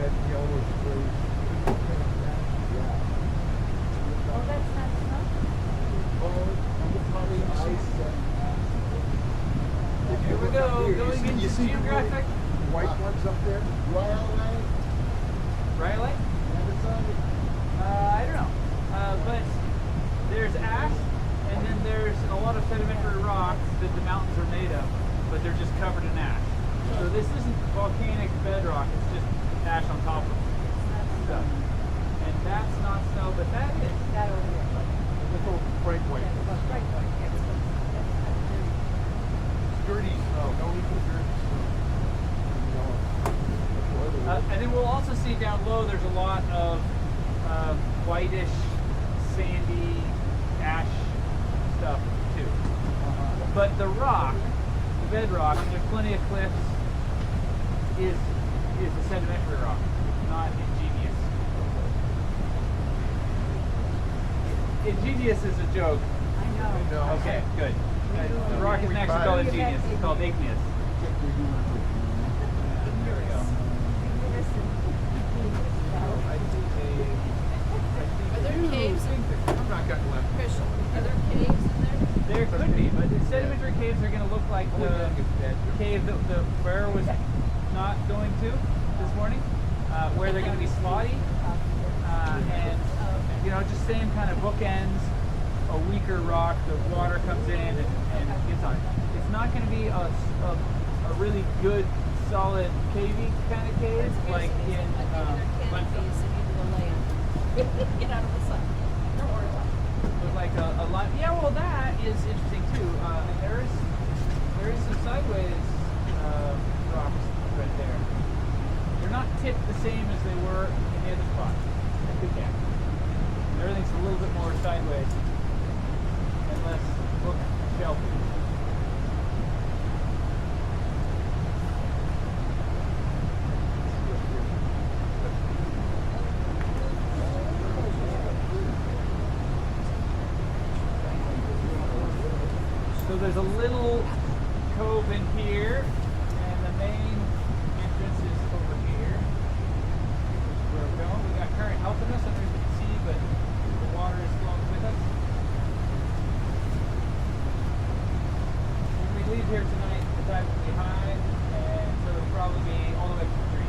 that yellow spray. Oh, that's not snow? Probably ice. Here we go, going into geographic. White ones up there? Right away? I don't know. But there's ash, and then there's a lot of sedimentary rocks that the mountains are made of, but they're just covered in ash. So this isn't volcanic bedrock, it's just ash on top of stuff. And that's not snow, but that is. That over there. Little bright white. Yeah, the bright white. That's not Dirty snow. No even dirty snow. And then we'll also see down low there's a lot of whitish, sandy, ash stuff too. But the rock, the bedrock, and there's plenty of cliffs, is a sedimentary rock, not ingenious. Ingenious is a joke. I know. Okay, good. The rock is actually called ingenious. It's called igneous. There we go. Are there caves? I'm not gotten left. Christian, are there caves in there? There could be, but the sedimentary caves are going to look like the cave that the bear was not going to this morning, where they're going to be spotty, and just same kind of bookends. A weaker rock, the water comes in and gets on it. It's not going to be a really good, solid, cavey kind of cave like in Canopies and you do the land. Get out of the sun. No worries. But like a line. Yeah, well, that is interesting too. And there is some sideways rocks right there. They're not tipped the same as they were in the other spot. At the camp. Everything's a little bit more sideways and less bookshelfy. So there's a little cove in here, and the main entrance is over here. Which is where we're going. We got current helping us, I don't know if you can see, but the water is flowing with us. When we leave here tonight, the tide will be high, and so it'll probably be all the way up to 3.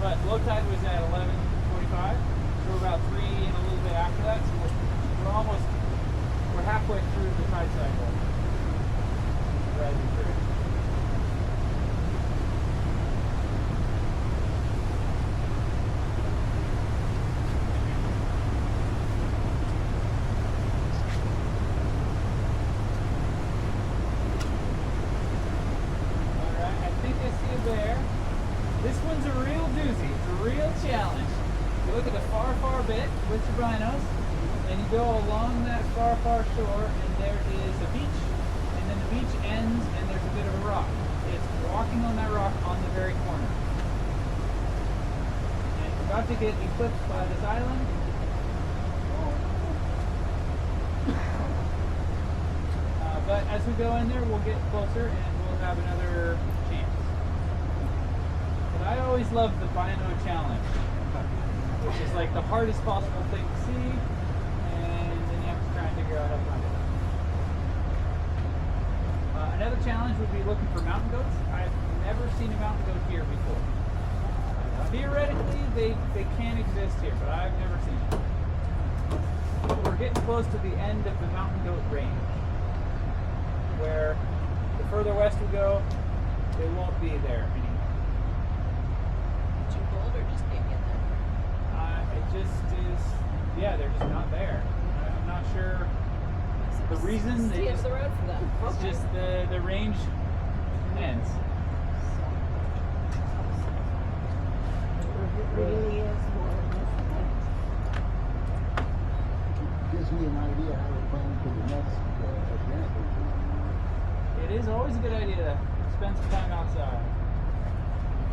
But low tide was at 11:45, so we're about 3 and a little bit after that, so we're halfway through the tide cycle. Rising through. Alright, I think I see a bear. This one's a real doozy. It's a real challenge. You look at the far, far bit with your binos, and you go along that far, far shore, and there is a beach, and then the beach ends, and there's a bit of a rock. It's walking on that rock on the very corner. And it's about to get eclipsed by this island. But as we go in there, we'll get closer, and we'll have another chance. But I always love the bino challenge, which is like the hardest possible thing to see, and then you have to try and figure out how to find it. Another challenge would be looking for mountain goats. I've never seen a mountain goat here before. Theoretically, they can exist here, but I've never seen them. But we're getting close to the end of the mountain goat range, where the further west we go, they won't be there anymore. Too cold or just can't get there? It just is, yeah, they're just not there. I'm not sure the reason. It's the end of the road for them. It's just the range ends. It really is warm, isn't it? Gives me an idea how to plan for the next event. It is always a good idea to spend some time outside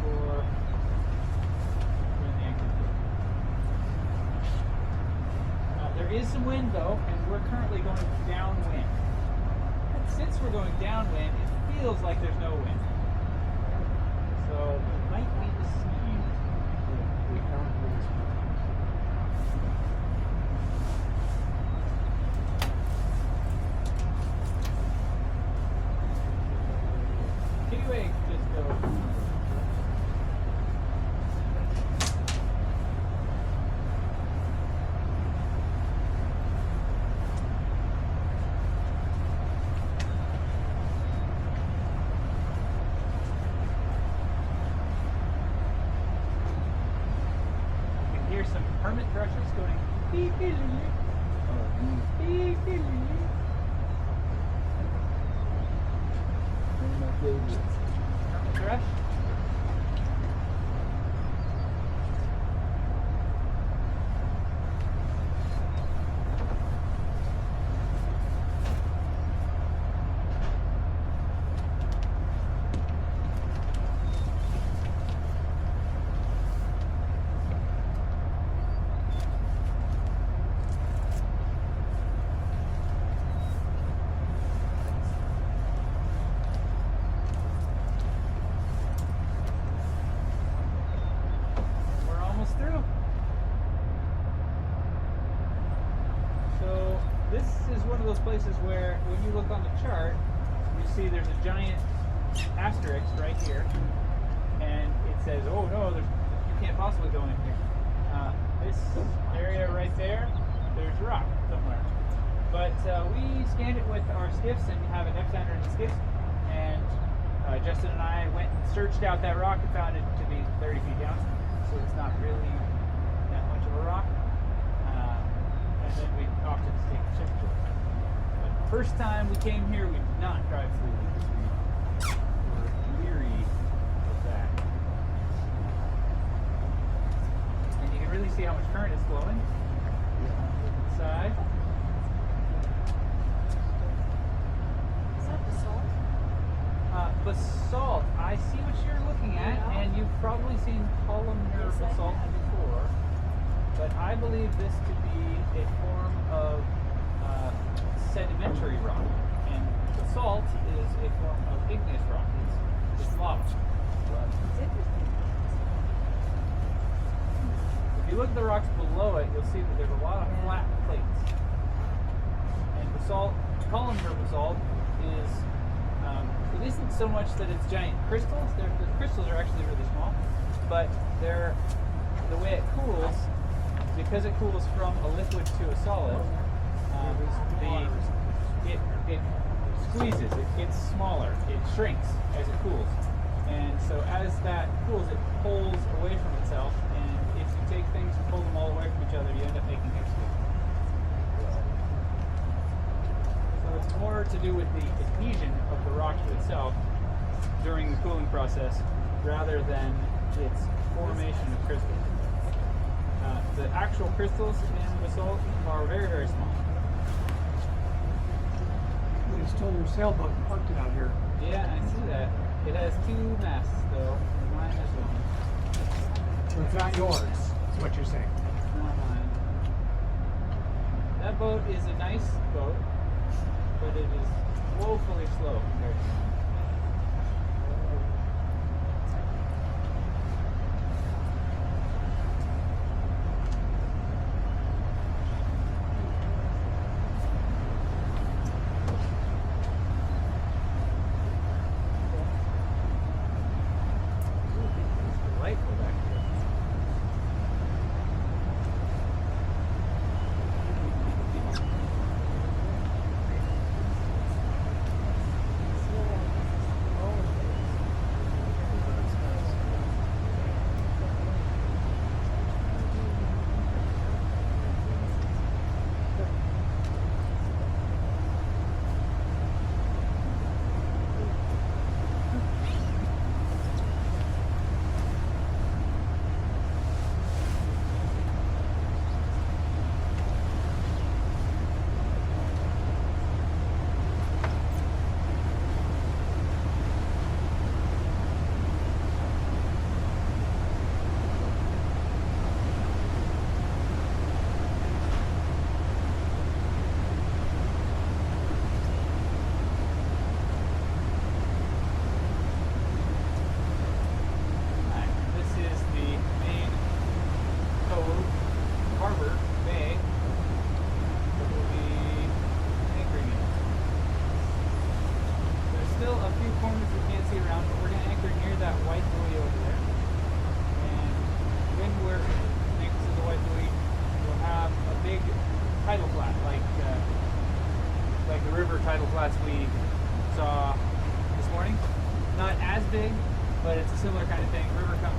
before doing the activity. There is some wind though, and we're currently going downwind. And since we're going downwind, it feels like there's no wind. hermit thrushes going beep beep Oh, geez. beep beep. One of my favorites. Hermit thrush. We're almost through. So this is one of those places where when you look on the chart, you see there's a giant asterisk right here, and it says, "Oh no, you can't possibly go in here." This area right there, there's rock somewhere. But we scanned it with our skiffs and have a depth sounder in the skiffs, and Justin and I went and searched out that rock and found it to be 30 feet down, so it's not really that much of a rock. And then we opted to take the ship tour. But the first time we came here, we did not drive through because we were weary of that. And you can really see how much current is flowing. Look at the side. Is that basalt? Basalt, I see what you're looking at, Yeah. and you've probably seen columnar Yes, I basalt have. before, but I believe this to be a form of sedimentary rock, and basalt is a form of igneous rock. It's lava. It's interesting. If you look at the rocks below it, you'll see that there's a lot of flat plates. And basalt, columnar basalt, is it isn't so much that it's giant crystals. The crystals are actually really small, but the way it cools, because it cools from a liquid to a solid, it squeezes. It gets smaller. It shrinks as it cools. And so as that cools, it pulls away from itself, and if you take things and pull them all away from each other, you end up making excellent. So it's more to do with the adhesion of the rock to itself during the cooling process, rather than its formation of crystals. The actual crystals in basalt are very, very small. They stole your sailboat and parked it out here. Yeah, I see that. It has two masts, though. Mine has one. So it's not yours, is what you're saying. It's not mine. That boat is a nice boat, but it is woefully slow compared to mine. It's delightful back here. Alright, this is the main cove, harbor, bay that we'll be anchoring in. There's still a few corners we can't see around, but we're going to anchor near that white buoy over there. And when we're next to the white buoy, we'll have a big tidal flat, like the river tidal flats we saw this morning. Not as big, but it's a similar kind of thing. River comes